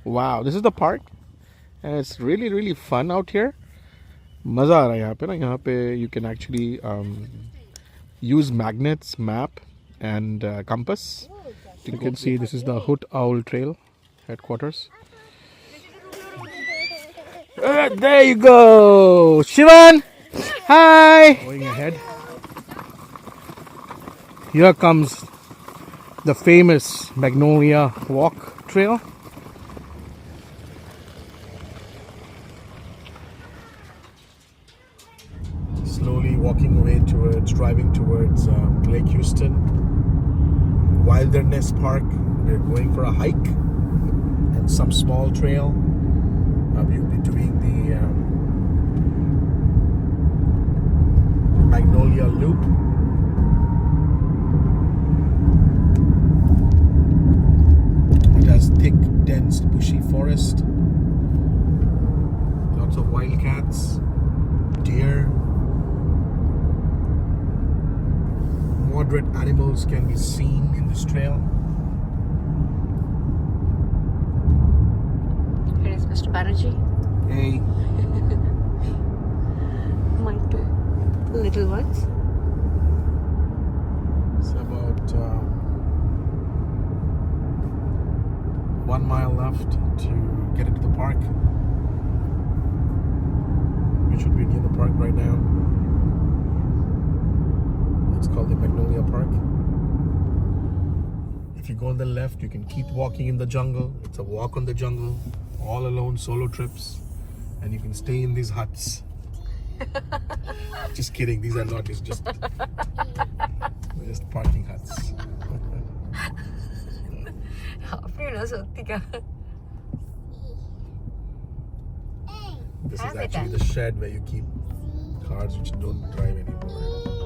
Wow, this is the park, and it's really fun out here. मज़ा आ रहा है यहाँ पे ना. यहाँ पे you can actually use magnets, map, and compass. You can see this is the Hoot Owl Trail headquarters. There you go, Shivan. Hi. Going ahead. Here comes the famous Magnolia Walk Trail. Slowly walking away towards, driving towards Lake Houston Wilderness Park. We're going for a hike and some small trail. We'll be doing the Magnolia Loop. It has thick, dense, bushy forest. Lots of wildcats, deer. Moderate animals can be seen in this trail. Here is Mr. Banerjee. Hey. My two little ones. It's about 1 mile left to get into the park. We should be near the park right now. It's called the Magnolia Park. If you go on the left, you can keep walking in the jungle. It's a walk on the jungle, all alone, solo trips, and you can stay in these huts. Just kidding, these are not, it's just parking huts. This is actually the shed where you keep cars which don't drive anymore.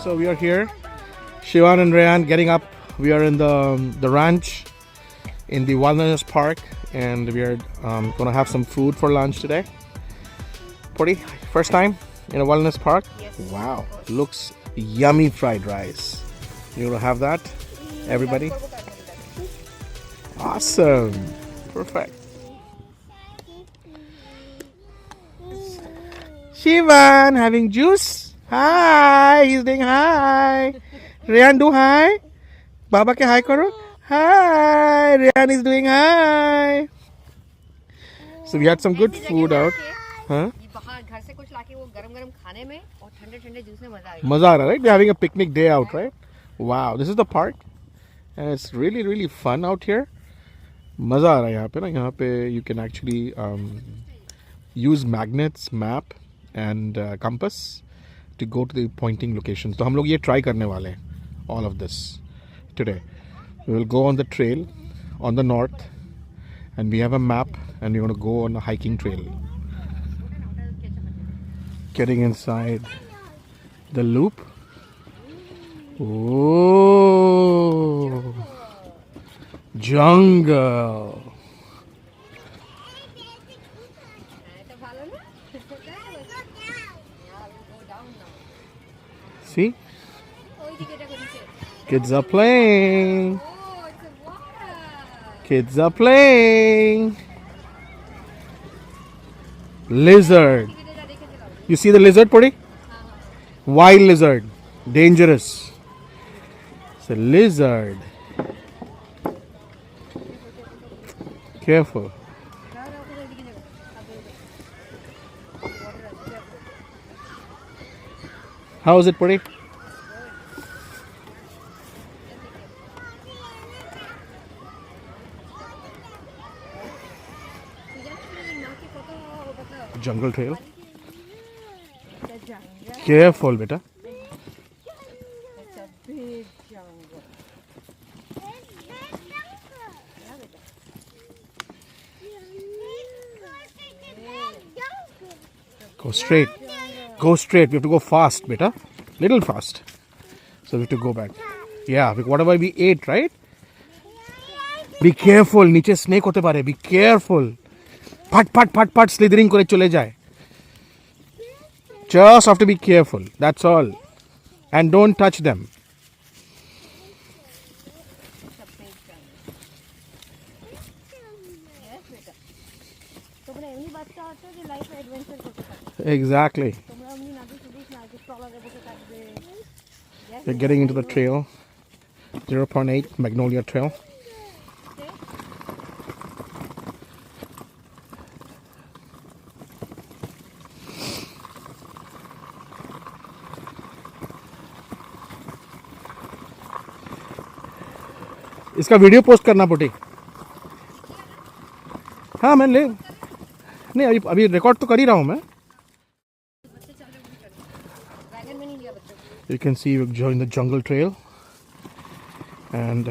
So we are here, Shivan and Rayan getting up. We are in the ranch in the Wilderness Park, and we are gonna have some food for lunch today. Puri, first time in a wilderness park? Yes. Wow, looks yummy fried rice. You gonna have that, everybody? Awesome, perfect. Shivan having juice. Hi, he's doing hi. Rayan, do hi. Baba ke hi karo. Hi, Rayan is doing hi. So we had some good food out. Huh? Maza aa raha, right? We're having a picnic day out, right? Wow, this is the park, and it's really fun out here. Maza aa raha hai यहाँ पे ना. यहाँ पे you can actually use magnets, map, and compass to go to the pointing locations. तो हम लोग ये try करने वाले हैं all of this today. We will go on the trail on the north, and we have a map, and we're going to go on a hiking trail. Getting inside the loop. Oh, jungle. See? Kids are playing. Kids are playing. Lizard. You see the lizard, Puri? Wild lizard. Dangerous. It's a lizard. Careful. How is it, Puri? Jungle trail. Careful, beta. It's a big jungle. Go straight. Go straight. We have to go fast, beta. Little fast. So we have to go back. Yeah, whatever we ate, right? Be careful. नीचे snake होते पारे. Be careful. Pat pat pat pat slithering करे चले जाए. Just have to be careful. That's all. And don't touch them. Exactly. We're getting into the trail. 0.8 Magnolia Trail. इसका video post करना पुटी. हाँ मैं ले नहीं अभी रिकॉर्ड तो कर ही रहा हूँ मैं. You can see we're joining the jungle trail, and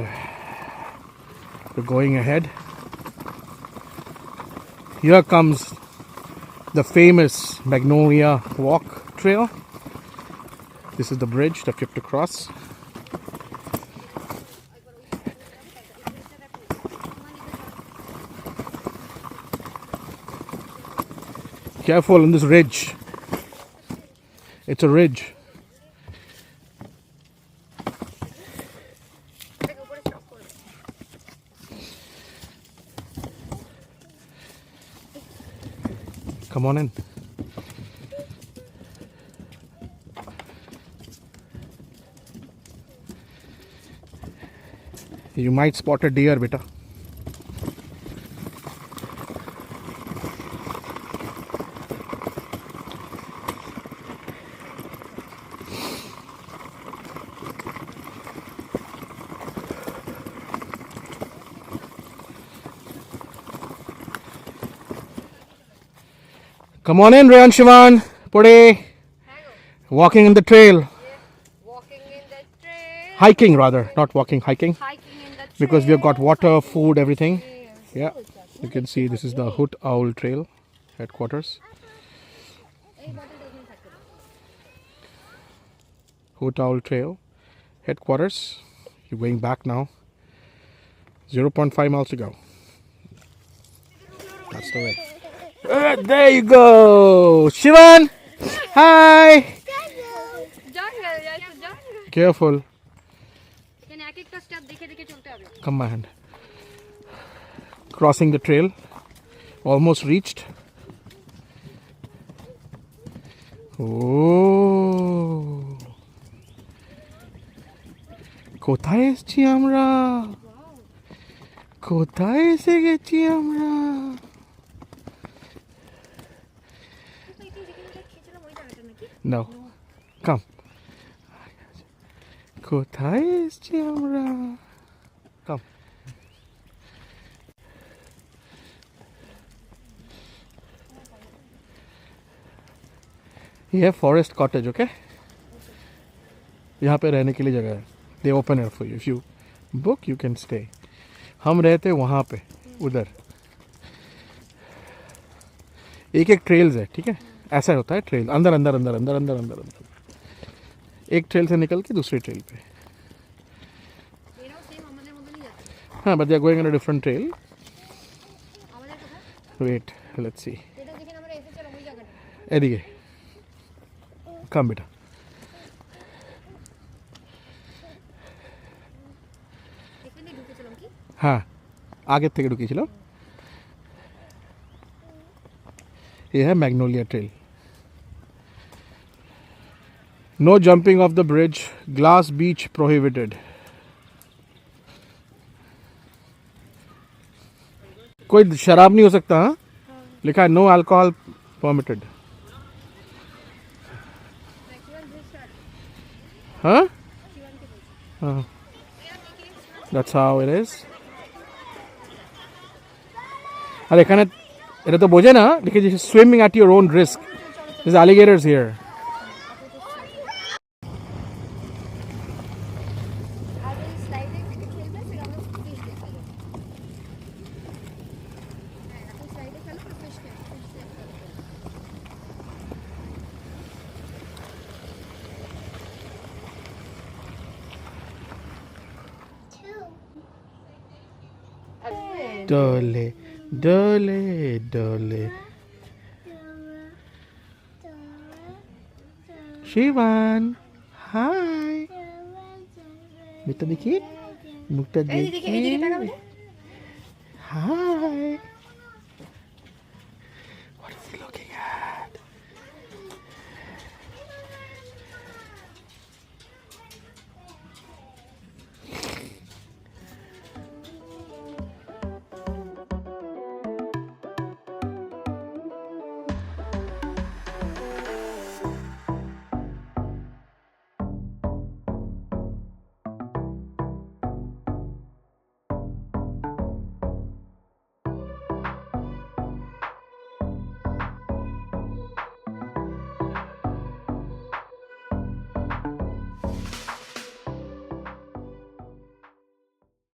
we're going ahead. Here comes the famous Magnolia Walk Trail. This is the bridge that we have to cross. Careful on this ridge. It's a ridge. Come on in. You might spot a deer, beta. Come on in, Rayan Shivan. Puri. Walking in the trail. Walking in the trail. Hiking rather, not walking, hiking. Hiking in the trail. Because we have got water, food, everything. Yeah. You can see this is the Hoot Owl Trail headquarters. Hoot Owl Trail headquarters. You're going back now. 0.5 miles to go. That's the way. There you go. Shivan. Hi. Jungle, yeah, it's a jungle. Careful. Come my hand. Crossing the trail. Almost reached. Oh. কোথায় এসেছি আমরা? কোথায় এসে গেছি আমরা? No. Come. কোথায় এসেছি আমরা? Come. ये है फॉरेस्ट कॉटेज, ओके। यहाँ पे रहने के लिए जगह है, दे open it for you, if you book you can stay. हम रहते वहाँ पे उधर, एक एक ट्रेल्स है, ठीक है, ऐसा होता है ट्रेल, अंदर अंदर अंदर अंदर अंदर अंदर अंदर, एक ट्रेल से निकल के दूसरी ट्रेल पे। हाँ, but they are going on a different trail. Wait, let's see. एदिके कम बेटा। हाँ, आगे থেকে ঢুকিয়েছিল। ये है Magnolia trail. No jumping off the bridge, glass beach prohibited. कोई शराब नहीं हो सकता, हाँ, लिखा है नो अल्कोहल परमिटेड। हाँ हाँ, that's how it is। আর এখানে এটা তো বোঝে না, লিখেছে swimming at your own risk, this alligators here. डोले डोले डोले। शिवान हाय, मुक्ता देखिए, मुक्ता देखिए, हाय।